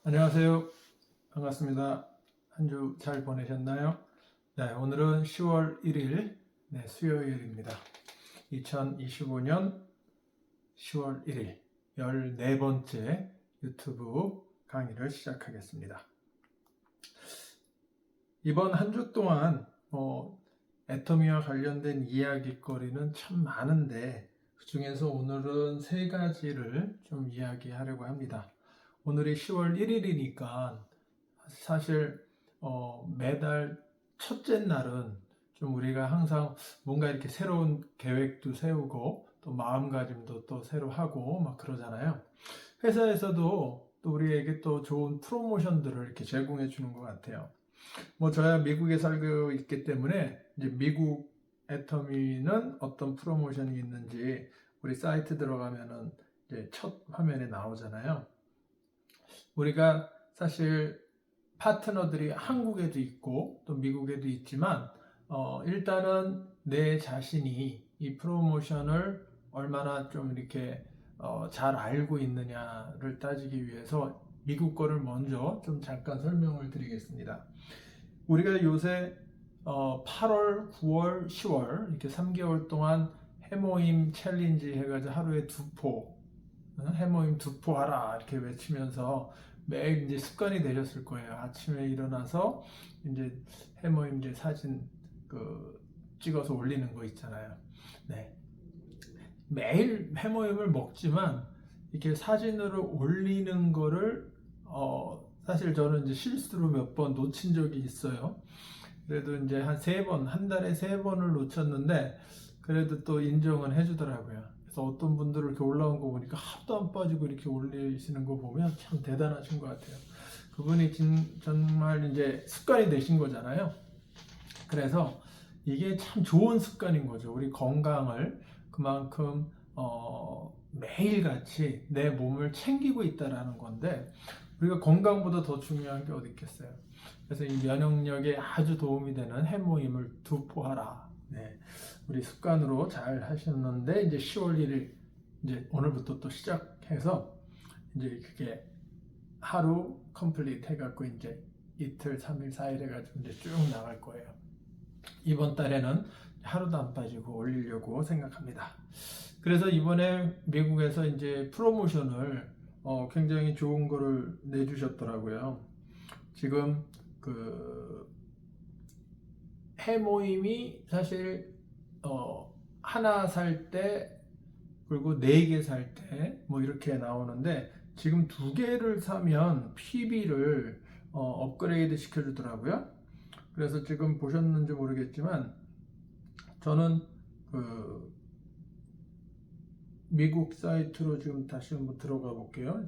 안녕하세요. 반갑습니다. 한 주 잘 보내셨나요? 네, 오늘은 10월 1일 수요일입니다. 2025년 10월 1일 14번째 유튜브 강의를 시작하겠습니다. 이번 한 주 동안 애터미와 관련된 이야기거리는 참 많은데 그 중에서 오늘은 세 가지를 좀 이야기하려고 합니다. 오늘이 10월 1일이니까 사실 매달 첫째 날은 좀 우리가 항상 뭔가 이렇게 새로운 계획도 세우고 또 마음가짐도 또 새로 하고 막 그러잖아요. 회사에서도 또 우리에게 또 좋은 프로모션들을 이렇게 제공해 주는 것 같아요. 뭐 저야 미국에 살고 있기 때문에 이제 미국 애터미는 어떤 프로모션이 있는지 우리 사이트 들어가면은 이제 첫 화면에 나오잖아요. 우리가 사실 파트너들이 한국에도 있고 또 미국에도 있지만 일단은 내 자신이 이 프로모션을 얼마나 좀 이렇게 잘 알고 있느냐를 따지기 위해서 미국 거를 먼저 좀 잠깐 설명을 드리겠습니다. 우리가 요새 8월, 9월, 10월 이렇게 3개월 동안 해모임 챌린지 해가지고 하루에 2포 해모임 2포 하라 이렇게 외치면서 매일 이제 습관이 되셨을 거예요. 아침에 일어나서 이제 해모임 이제 사진 찍어서 올리는 거 있잖아요. 네. 매일 해모임을 먹지만 이렇게 사진으로 올리는 거를 사실 저는 이제 실수로 몇 번 놓친 적이 있어요. 그래도 이제 한 달에 3번을 놓쳤는데 그래도 또 인정은 해주더라고요. 그래서 어떤 분들을 이렇게 올라온 거 보니까 하나도 안 빠지고 이렇게 올리시는 거 보면 참 대단하신 것 같아요. 그분이 정말 이제 습관이 되신 거잖아요. 그래서 이게 참 좋은 습관인 거죠. 우리 건강을 그만큼 매일같이 내 몸을 챙기고 있다라는 건데 우리가 건강보다 더 중요한 게 어디 있겠어요. 그래서 이 면역력에 아주 도움이 되는 해모임을 2포 하라. 네, 우리 습관으로 잘 하셨는데 이제 10월 1일 이제 오늘부터 또 시작해서 이제 그게 하루 컴플리트 해갖고 이제 이틀, 3일, 4일 해가지고 이제 쭉 나갈 거예요. 이번 달에는 하루도 안 빠지고 올리려고 생각합니다. 그래서 이번에 미국에서 이제 프로모션을 굉장히 좋은 거를 내주셨더라고요. 지금 그 해모임이 사실 하나 살 때 그리고 4개 살 때 뭐 이렇게 나오는데 지금 2개를 사면 PB를 업그레이드 시켜주더라고요. 그래서 지금 보셨는지 모르겠지만 저는 그 미국 사이트로 지금 다시 한번 들어가 볼게요.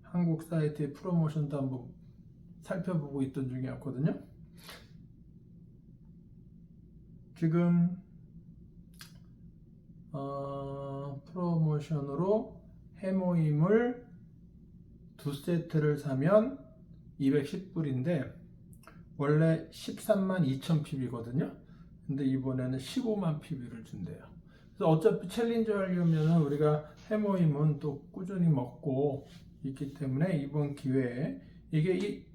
한국 사이트의 프로모션도 한번 살펴보고 있던 중이었거든요. 지금 프로모션으로 해모임을 2세트를 사면 210불인데 원래 13만 2천 PB거든요. 근데 이번에는 15만 PB를 준대요. 그래서 어차피 챌린저 하려면 우리가 해모임은 또 꾸준히 먹고 있기 때문에 이번 기회에 이게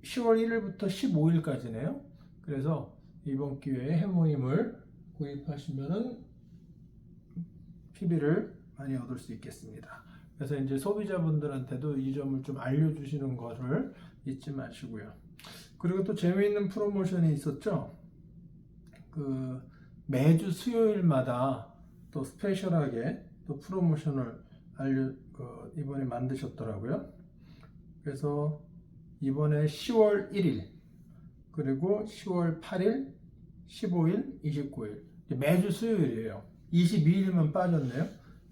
10월 1일부터 15일까지네요. 그래서 이번 기회에 해모임을 구입하시면은 PB를 많이 얻을 수 있겠습니다. 그래서 이제 소비자분들한테도 이 점을 좀 알려주시는 거를 잊지 마시고요. 그리고 또 재미있는 프로모션이 있었죠. 그 매주 수요일마다 또 스페셜하게 또 프로모션을 이번에 만드셨더라고요. 그래서 이번에 10월 1일 그리고 10월 8일, 15일, 29일 매주 수요일이에요. 22일만 빠졌네요.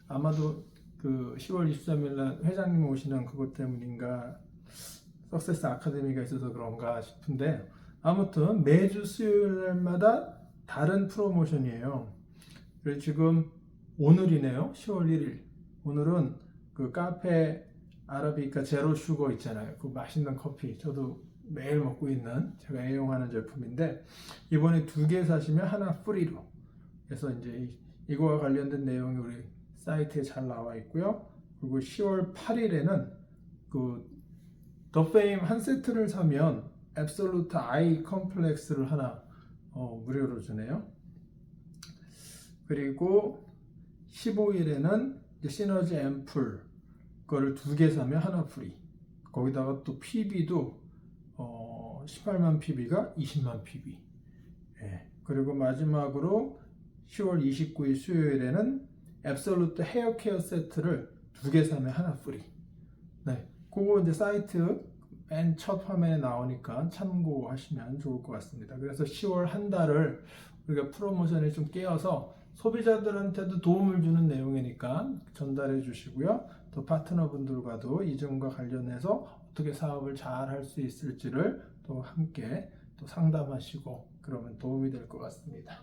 아마도 그 10월 23일 날 회장님 오시는 그것 때문인가 석세스 아카데미가 있어서 그런가 싶은데 아무튼 매주 수요일마다 다른 프로모션이에요. 그래서 지금 오늘이네요. 10월 1일. 오늘은 그 카페 아라비카 제로 슈거 있잖아요. 그 맛있는 커피. 저도 매일 먹고 있는 제가 애용하는 제품인데 이번에 2개 사시면 하나 프리로. 그래서 이제 이거와 관련된 내용이 우리 사이트에 잘 나와 있고요. 그리고 10월 8일에는 그 더 페임 한 세트를 사면 앱솔루트 아이 컴플렉스를 하나 무료로 주네요. 그리고 15일에는 시너지 앰플 그거를 2개 사면 하나 프리. 거기다가 또 PB도 18만 PB가 20만 PB. 예. 그리고 마지막으로 10월 29일 수요일에는 앱솔루트 헤어 케어 세트를 2개 사면 하나 프리. 네. 그거 이제 사이트 맨 첫 화면에 나오니까 참고하시면 좋을 것 같습니다. 그래서 10월 한 달을 우리가 프로모션에 좀 깨어서 소비자들한테도 도움을 주는 내용이니까 전달해 주시고요. 또 파트너분들과도 이 점과 관련해서 어떻게 사업을 잘 할 수 있을지를 또 함께 또 상담하시고 그러면 도움이 될 것 같습니다.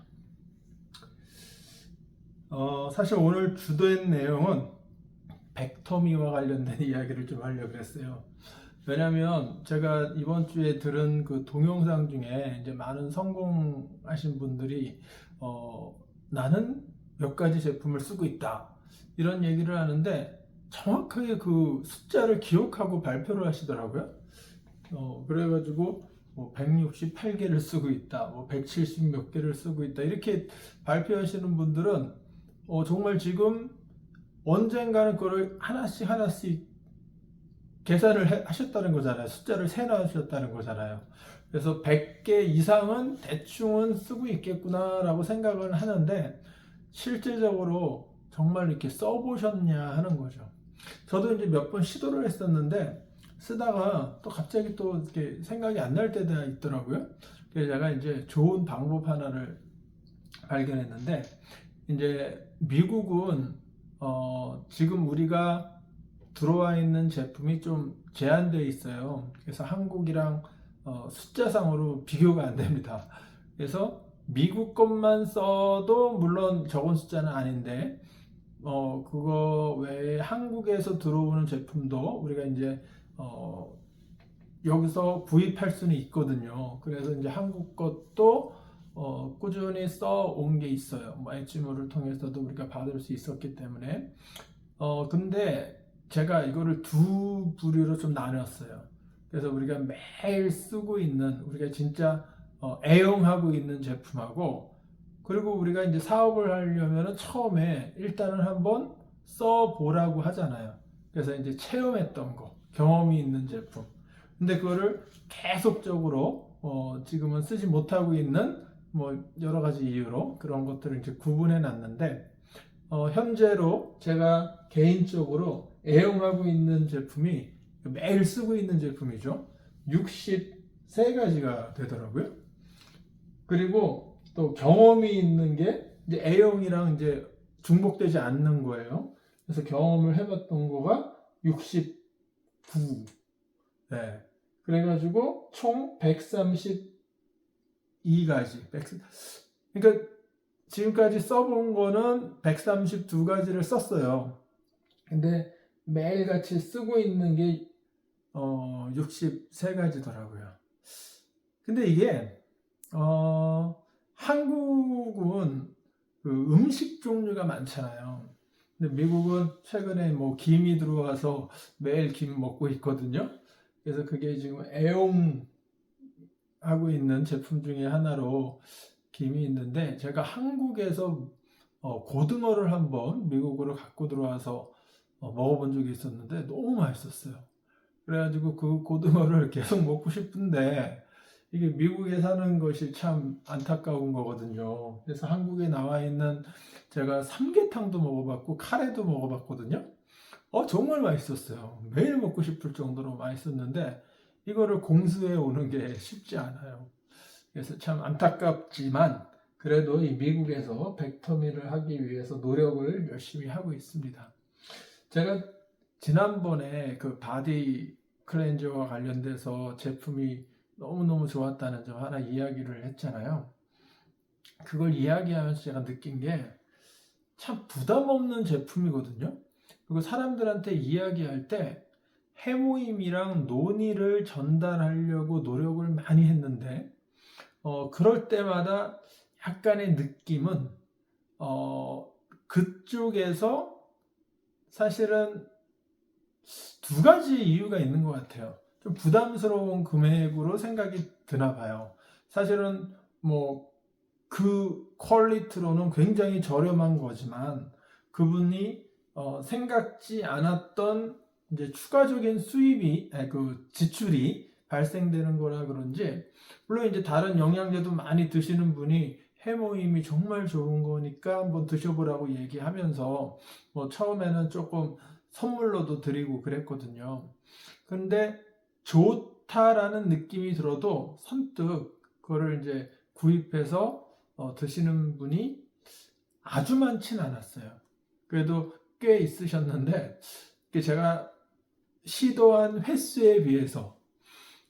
사실 오늘 주된 내용은 벡터미와 관련된 이야기를 좀 하려고 했어요. 왜냐면 제가 이번 주에 들은 그 동영상 중에 이제 많은 성공하신 분들이 나는 몇 가지 제품을 쓰고 있다 이런 얘기를 하는데 정확하게 그 숫자를 기억하고 발표를 하시더라고요. 그래가지고 뭐 168개를 쓰고 있다, 뭐 170 몇 개를 쓰고 있다 이렇게 발표하시는 분들은 정말 지금 언젠가는 그걸 하나씩 계산을 하셨다는 거잖아요. 숫자를 세나셨다는 거잖아요. 그래서 100개 이상은 대충은 쓰고 있겠구나 라고 생각을 하는데 실질적으로 정말 이렇게 써보셨냐 하는 거죠. 저도 이제 몇 번 시도를 했었는데 쓰다가 또 갑자기 또 이렇게 생각이 안 날 때가 있더라고요. 그래서 제가 이제 좋은 방법 하나를 발견했는데 이제 미국은 지금 우리가 들어와 있는 제품이 좀 제한되어 있어요. 그래서 한국이랑 숫자상으로 비교가 안 됩니다. 그래서 미국 것만 써도 물론 적은 숫자는 아닌데 그거 외에 한국에서 들어오는 제품도 우리가 이제 여기서 구입할 수는 있거든요. 그래서 이제 한국 것도 꾸준히 써온 게 있어요. 뭐 엣지물을 통해서도 우리가 받을 수 있었기 때문에 근데 제가 이거를 두 부류로 좀 나눴어요. 그래서 우리가 매일 쓰고 있는 우리가 진짜 애용하고 있는 제품하고 그리고 우리가 이제 사업을 하려면 처음에 일단은 한번 써보라고 하잖아요. 그래서 이제 체험했던 거, 경험이 있는 제품. 근데 그거를 계속적으로 지금은 쓰지 못하고 있는 뭐 여러 가지 이유로 그런 것들을 이제 구분해 놨는데 현재로 제가 개인적으로 애용하고 있는 제품이 매일 쓰고 있는 제품이죠. 63가지가 되더라고요. 그리고 또 경험이 있는 게 이제 A형이랑 이제 중복되지 않는 거예요. 그래서 경험을 해봤던 거가 69. 네. 그래가지고 총 132가지. 그러니까 지금까지 써본 거는 132가지를 썼어요. 근데 매일같이 쓰고 있는 게 63가지더라고요. 근데 이게 한국은 그 음식 종류가 많잖아요. 근데 미국은 최근에 뭐 김이 들어와서 매일 김 먹고 있거든요. 그래서 그게 지금 애용하고 있는 제품 중에 하나로 김이 있는데 제가 한국에서 고등어를 한번 미국으로 갖고 들어와서 먹어본 적이 있었는데 너무 맛있었어요. 그래가지고 그 고등어를 계속 먹고 싶은데 이게 미국에 사는 것이 참 안타까운 거거든요. 그래서 한국에 나와 있는 제가 삼계탕도 먹어봤고 카레도 먹어봤거든요. 정말 맛있었어요. 매일 먹고 싶을 정도로 맛있었는데 이거를 공수해 오는 게 쉽지 않아요. 그래서 참 안타깝지만 그래도 이 미국에서 벡터미를 하기 위해서 노력을 열심히 하고 있습니다. 제가 지난번에 그 바디 클렌저와 관련돼서 제품이 너무너무 좋았다는 점 하나 이야기를 했잖아요. 그걸 이야기하면서 제가 느낀 게 참 부담 없는 제품이거든요. 그리고 사람들한테 이야기할 때 해모임이랑 논의를 전달하려고 노력을 많이 했는데 그럴 때마다 약간의 느낌은 그쪽에서 사실은 두 가지 이유가 있는 것 같아요. 좀 부담스러운 금액으로 생각이 드나 봐요. 사실은 뭐 그 퀄리티로는 굉장히 저렴한 거지만 그분이 생각지 않았던 이제 추가적인 그 지출이 발생되는 거라 그런지, 물론 이제 다른 영양제도 많이 드시는 분이 해모임이 정말 좋은 거니까 한번 드셔보라고 얘기하면서 뭐 처음에는 조금 선물로도 드리고 그랬거든요. 근데 좋다라는 느낌이 들어도 선뜻 그거를 이제 구입해서 드시는 분이 아주 많지는 않았어요. 그래도 꽤 있으셨는데 제가 시도한 횟수에 비해서.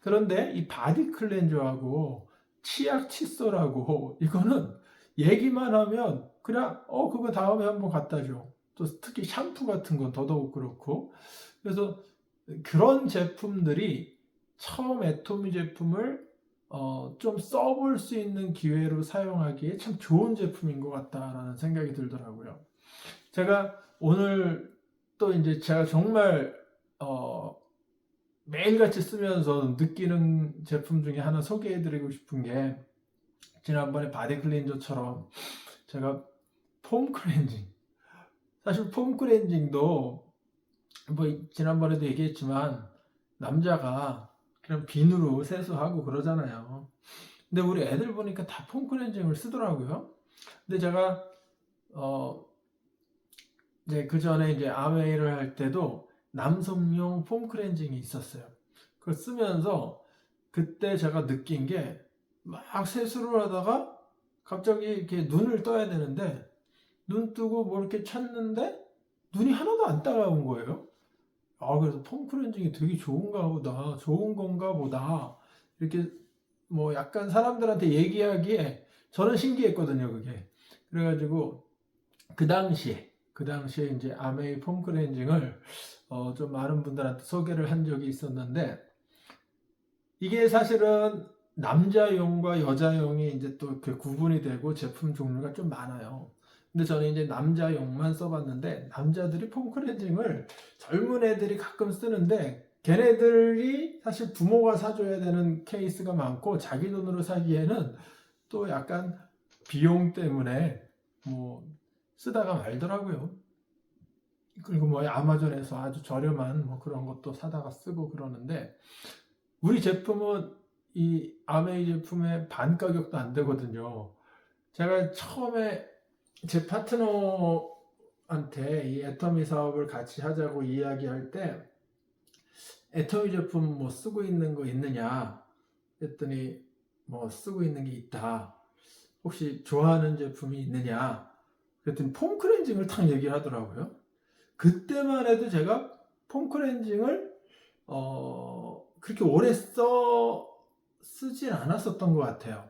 그런데 이 바디 클렌저하고 치약 칫솔하고 이거는 얘기만 하면 그냥 그거 다음에 한번 갖다 줘. 또 특히 샴푸 같은 건 더더욱 그렇고. 그래서 그런 제품들이 처음 애토미 제품을 좀 써볼 수 있는 기회로 사용하기에 참 좋은 제품인 것 같다라는 생각이 들더라고요. 제가 오늘 또 이제 제가 정말 매일같이 쓰면서 느끼는 제품 중에 하나 소개해드리고 싶은 게, 지난번에 바디 클렌저처럼 제가 폼 클렌징, 사실 폼 클렌징도 뭐 지난번에도 얘기했지만 남자가 그냥 비누로 세수하고 그러잖아요. 근데 우리 애들 보니까 다 폼 클렌징을 쓰더라고요. 근데 제가 이제 그 전에 이제 아메이를 할 때도 남성용 폼 클렌징이 있었어요. 그걸 쓰면서 그때 제가 느낀 게, 막 세수를 하다가 갑자기 이렇게 눈을 떠야 되는데 눈 뜨고 뭐 이렇게 찾는데 눈이 하나도 안 따가운 거예요. 그래서 폼 클렌징이 되게 좋은 건가 보다. 이렇게 뭐 약간 사람들한테 얘기하기에 저는 신기했거든요, 그게. 그래가지고 그 당시에 이제 아메이 폼 클렌징을 좀 많은 분들한테 소개를 한 적이 있었는데, 이게 사실은 남자용과 여자용이 이제 또 이렇게 구분이 되고 제품 종류가 좀 많아요. 근데 저는 이제 남자용만 써봤는데, 남자들이 폼 클렌징을 젊은 애들이 가끔 쓰는데 걔네들이 사실 부모가 사줘야 되는 케이스가 많고 자기 돈으로 사기에는 또 약간 비용 때문에 뭐 쓰다가 말더라고요. 그리고 뭐 아마존에서 아주 저렴한 뭐 그런 것도 사다가 쓰고 그러는데, 우리 제품은 이 아메이 제품의 반 가격도 안 되거든요. 제가 처음에 제 파트너한테 이 애터미 사업을 같이 하자고 이야기할 때, 애터미 제품 뭐 쓰고 있는 거 있느냐 했더니 뭐 쓰고 있는 게 있다. 혹시 좋아하는 제품이 있느냐 그랬더니 폼 클렌징을 탁 얘기를 하더라고요. 그때만 해도 제가 폼 클렌징을 그렇게 오래 쓰진 않았었던 것 같아요.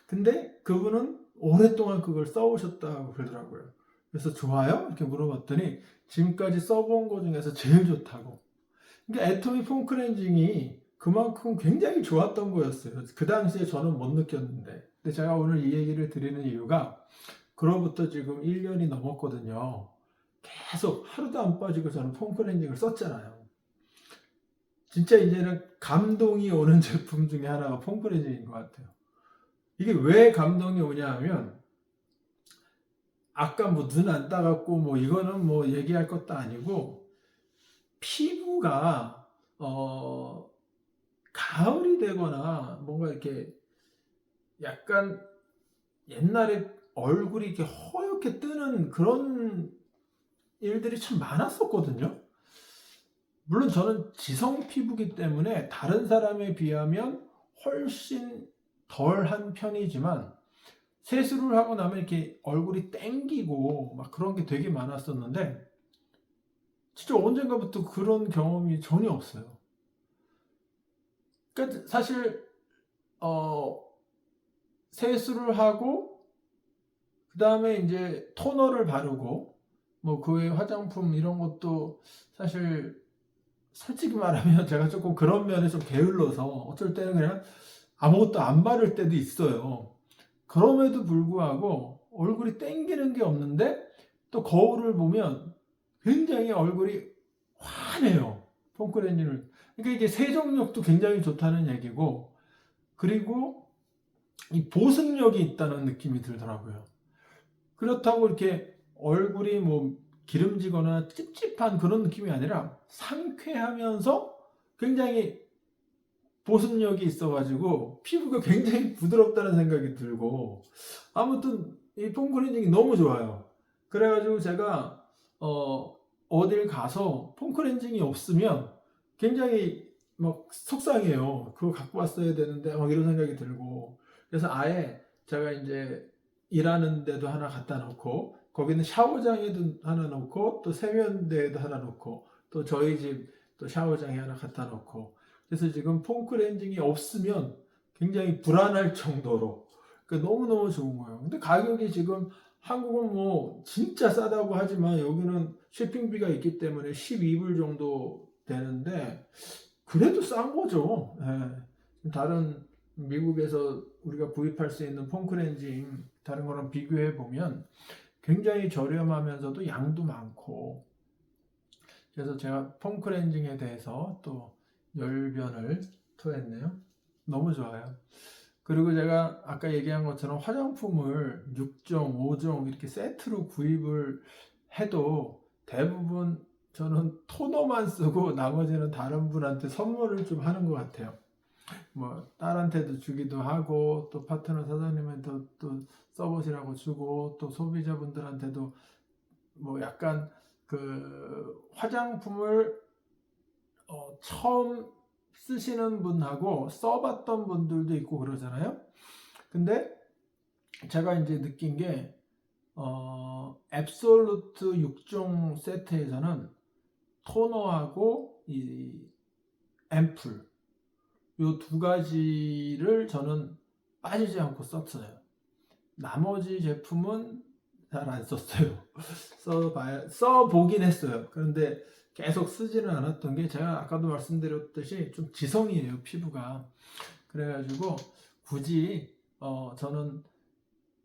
근데 그분은 오랫동안 그걸 써오셨다고 그러더라고요. 그래서 좋아요? 이렇게 물어봤더니 지금까지 써본 것 중에서 제일 좋다고. 그러니까 애토미 폼 클렌징이 그만큼 굉장히 좋았던 거였어요. 그 당시에 저는 못 느꼈는데. 근데 제가 오늘 이 얘기를 드리는 이유가, 그로부터 지금 1년이 넘었거든요. 계속 하루도 안 빠지고 저는 폼 클렌징을 썼잖아요. 진짜 이제는 감동이 오는 제품 중에 하나가 폼 클렌징인 것 같아요. 이게 왜 감동이 오냐 하면, 아까 뭐 눈 안 따갑고 뭐 이거는 뭐 얘기할 것도 아니고, 피부가 가을이 되거나 뭔가 이렇게 약간 옛날에 얼굴이 이렇게 허옇게 뜨는 그런 일들이 참 많았었거든요. 물론 저는 지성 피부기 때문에 다른 사람에 비하면 훨씬 덜한 편이지만, 세수를 하고 나면 이렇게 얼굴이 땡기고 막 그런 게 되게 많았었는데, 진짜 언젠가부터 그런 경험이 전혀 없어요. 그러니까 사실 세수를 하고 그 다음에 이제 토너를 바르고 뭐 그 외에 화장품 이런 것도 사실 솔직히 말하면 제가 조금 그런 면에 좀 게을러서 어쩔 때는 그냥 아무것도 안 바를 때도 있어요. 그럼에도 불구하고 얼굴이 땡기는 게 없는데, 또 거울을 보면 굉장히 얼굴이 환해요. 폼클렌징을 그러니까 이게 세정력도 굉장히 좋다는 얘기고, 그리고 이 보습력이 있다는 느낌이 들더라고요. 그렇다고 이렇게 얼굴이 뭐 기름지거나 찝찝한 그런 느낌이 아니라 상쾌하면서 굉장히 보습력이 있어가지고 피부가 굉장히 부드럽다는 생각이 들고, 아무튼 이 폼클렌징이 너무 좋아요. 그래가지고 제가 어딜 가서 폼클렌징이 없으면 굉장히 막 속상해요. 그거 갖고 왔어야 되는데 막 이런 생각이 들고, 그래서 아예 제가 이제 일하는 데도 하나 갖다 놓고, 거기는 샤워장에도 하나 놓고, 또 세면대에도 하나 놓고, 또 저희 집 또 샤워장에 하나 갖다 놓고, 그래서 지금 폼클렌징이 없으면 굉장히 불안할 정도로, 그러니까 너무너무 좋은 거예요. 근데 가격이 지금 한국은 뭐 진짜 싸다고 하지만 여기는 쇼핑비가 있기 때문에 12불 정도 되는데, 그래도 싼 거죠. 예. 다른 미국에서 우리가 구입할 수 있는 폼클렌징 다른 거랑 비교해 보면 굉장히 저렴하면서도 양도 많고, 그래서 제가 폼클렌징에 대해서 또 열변을 토했네요. 너무 좋아요. 그리고 제가 아까 얘기한 것처럼 화장품을 6종, 5종 이렇게 세트로 구입을 해도 대부분 저는 토너만 쓰고 나머지는 다른 분한테 선물을 좀 하는 것 같아요. 뭐 딸한테도 주기도 하고, 또 파트너 사장님한테도 또 써보시라고 주고, 또 소비자분들한테도 뭐 약간 그 화장품을 처음 쓰시는 분하고 써봤던 분들도 있고 그러잖아요. 근데 제가 이제 느낀 게 앱솔루트 6종 세트에서는 토너하고 이 앰플 요 두 가지를 저는 빠지지 않고 썼어요. 나머지 제품은 잘 안 썼어요. 써보긴 했어요. 그런데 계속 쓰지는 않았던 게, 제가 아까도 말씀드렸듯이 좀 지성이에요, 피부가. 그래가지고 굳이 저는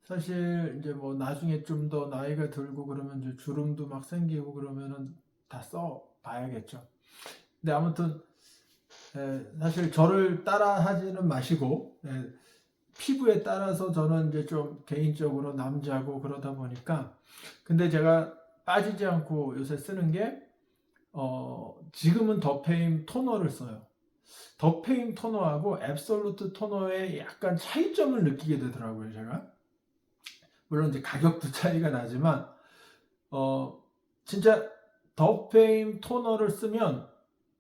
사실 이제 뭐 나중에 좀 더 나이가 들고 그러면 이제 주름도 막 생기고 그러면은 다 써봐야겠죠. 근데 아무튼 사실 저를 따라 하지는 마시고, 피부에 따라서 저는 이제 좀 개인적으로 남자고 그러다 보니까, 근데 제가 빠지지 않고 요새 쓰는 게 지금은 더페임 토너를 써요. 더페임 토너하고 앱솔루트 토너의 약간 차이점을 느끼게 되더라고요, 제가. 물론 이제 가격도 차이가 나지만 진짜 더페임 토너를 쓰면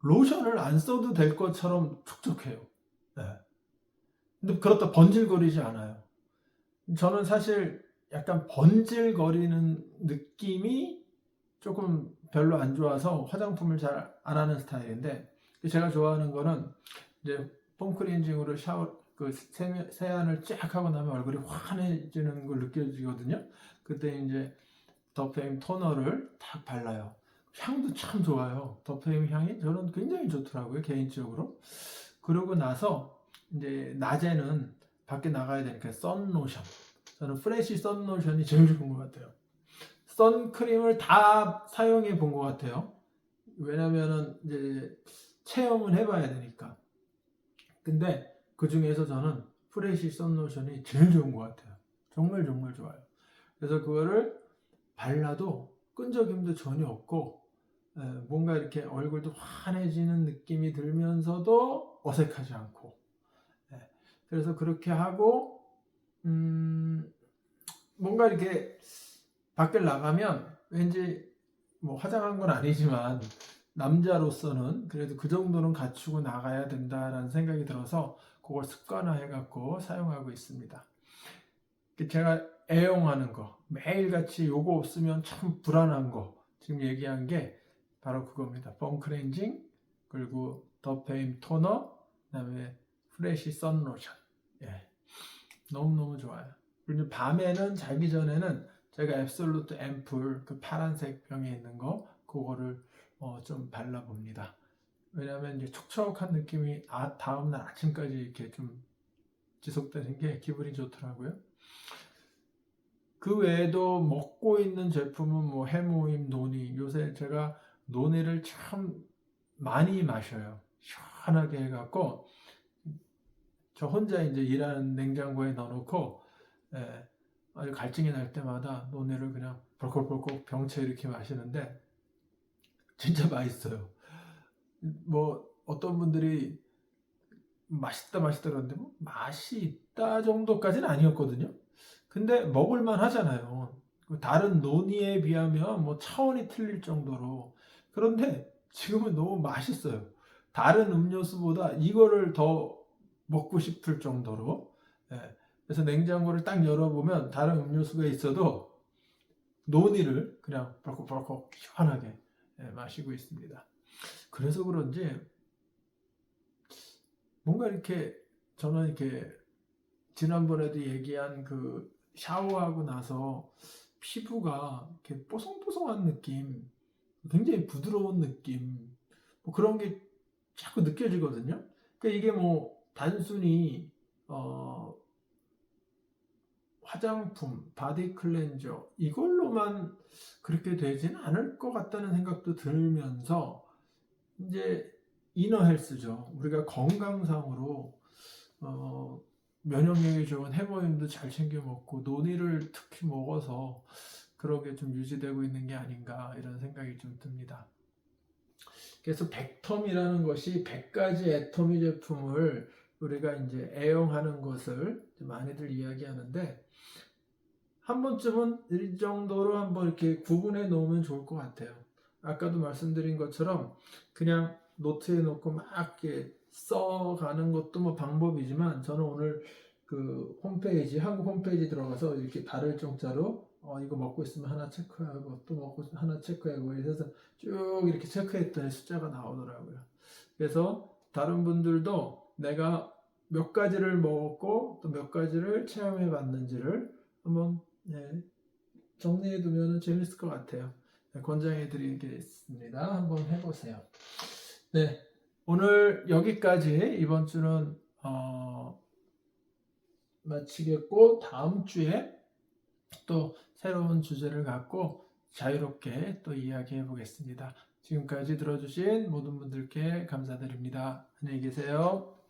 로션을 안 써도 될 것처럼 촉촉해요. 네. 근데 그렇다 번질거리지 않아요. 저는 사실 약간 번질거리는 느낌이 조금 별로 안 좋아서 화장품을 잘 안 하는 스타일인데, 제가 좋아하는 거는 이제 폼클렌징으로 세안을 쫙 하고 나면 얼굴이 환해지는 걸 느껴지거든요. 그때 이제 더페임 토너를 딱 발라요. 향도 참 좋아요. 더페임 향이 저는 굉장히 좋더라고요, 개인적으로. 그러고 나서 이제 낮에는 밖에 나가야 되니까 선로션. 저는 프레시 선로션이 제일 좋은 것 같아요. 선크림을 다 사용해 본 것 같아요. 왜냐면은 이제 체험은 해봐야 되니까. 근데 그 중에서 저는 프레시 선로션이 제일 좋은 것 같아요. 정말 정말 좋아요. 그래서 그거를 발라도 끈적임도 전혀 없고, 뭔가 이렇게 얼굴도 환해지는 느낌이 들면서도 어색하지 않고, 그래서 그렇게 하고 뭔가 이렇게 밖에 나가면 왠지 뭐 화장한 건 아니지만 남자로서는 그래도 그 정도는 갖추고 나가야 된다라는 생각이 들어서 그걸 습관화해 갖고 사용하고 있습니다. 제가 애용하는 거, 매일같이 요거 없으면 참 불안한 거 지금 얘기한 게 바로 그겁니다. 폼클렌징, 그리고 더페임 토너, 그다음에 프레시 선로션. 예, 너무너무 좋아요. 그리고 밤에는 자기 전에는 제가 앱솔루트 앰플 그 파란색 병에 있는 거 그거를 좀 발라봅니다. 왜냐하면 이제 촉촉한 느낌이 다음날 아침까지 이렇게 좀 지속되는 게 기분이 좋더라고요. 그 외에도 먹고 있는 제품은 뭐 해모임, 노니. 요새 제가 노니를 참 많이 마셔요. 시원하게 해갖고 저 혼자 이제 일하는 냉장고에 넣어놓고 예, 아주 갈증이 날 때마다 논에를 그냥 벌컥벌컥 병채 이렇게 마시는데 진짜 맛있어요. 뭐 어떤 분들이 맛있다 맛있다 그러는데 뭐 맛이 있다 정도까지는 아니었거든요. 근데 먹을만 하잖아요. 다른 논이에 비하면 뭐 차원이 틀릴 정도로. 그런데 지금은 너무 맛있어요. 다른 음료수보다 이거를 더 먹고 싶을 정도로. 예. 그래서 냉장고를 딱 열어보면 다른 음료수가 있어도 논이를 그냥 벌컥벌컥 시원하게 예, 마시고 있습니다. 그래서 그런지 뭔가 이렇게 저는 이렇게 지난번에도 얘기한 그 샤워하고 나서 피부가 이렇게 뽀송뽀송한 느낌, 굉장히 부드러운 느낌, 뭐 그런 게 자꾸 느껴지거든요. 그러니까 이게 뭐 단순히 화장품, 바디 클렌저 이걸로만 그렇게 되지는 않을 것 같다는 생각도 들면서 이제 이너 헬스죠. 우리가 건강상으로 어, 면역력이 좋은 해모임도 잘 챙겨 먹고 논이를 특히 먹어서 그러게 좀 유지되고 있는 게 아닌가 이런 생각이 좀 듭니다. 그래서 백텀이라는 것이 100가지 애터미 제품을 우리가 이제 애용하는 것을 많이들 이야기하는데 한 번쯤은 이 정도로 한번 이렇게 구분해 놓으면 좋을 것 같아요. 아까도 말씀드린 것처럼 그냥 노트에 놓고 막 이렇게 써가는 것도 뭐 방법이지만 저는 오늘 그 홈페이지, 한국 홈페이지 들어가서 이렇게 발을 정자로 이거 먹고 있으면 하나 체크하고 또 먹고 있으면 하나 체크하고 이래서 쭉 이렇게 체크했더니 숫자가 나오더라고요. 그래서 다른 분들도 내가 몇 가지를 먹었고 또 몇 가지를 체험해 봤는지를 한번 네, 정리해 두면 재밌을 것 같아요. 네, 권장해 드리겠습니다. 한번 해보세요. 네, 오늘 여기까지 이번 주는 마치겠고 다음 주에 또 새로운 주제를 갖고 자유롭게 또 이야기해 보겠습니다. 지금까지 들어주신 모든 분들께 감사드립니다. 안녕히 계세요.